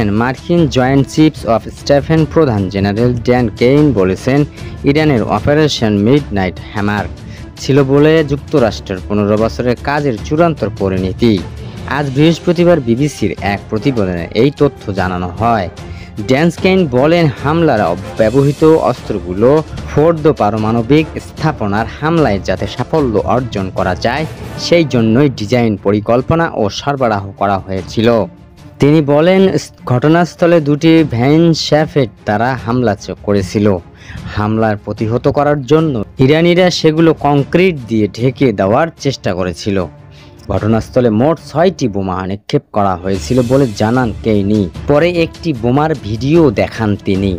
বলেছেন, মার্কিন joint chiefs of স্টাফের প্রধান জেনারেল ড্যান কেইন বলেছেন, ইরানের অপারেশন মিডনাইট হ্যামার ছিল বলে যুক্তরাষ্ট্রের 15 বছরের কাজের চূড়ান্ত পরিণতি। আজ বৃহস্পতিবার বিবিসির এক প্রতিবেদনে এই তথ্য জানানো হয়। ড্যান কেইন বলেন, হামলার ব্যবহৃত অস্ত্রগুলো ফোর্দো পারমাণবিক স্থাপনার হামলায় যাতে সাফল্য অর্জন করা যায় সেই জন্যই ডিজাইন, পরিকল্পনা ও সরবরাহ করা হয়েছিল। তিনি বলেন, ঘটনাস্থলে দুটি ভ্যানশ্যাফেট দ্বারা হামলা করেছিল। হামলার প্রতিহত করার জন্য ইরানিরা সেগুলো কংক্রিট দিয়ে ঢেকে দেওয়ার চেষ্টা করেছিল। ঘটনাস্থলে মোট 6টি বোমা নিক্ষেপ করা হয়েছিল বলে জানান কেইনি। পরে একটি বোমার ভিডিও দেখান তিনি।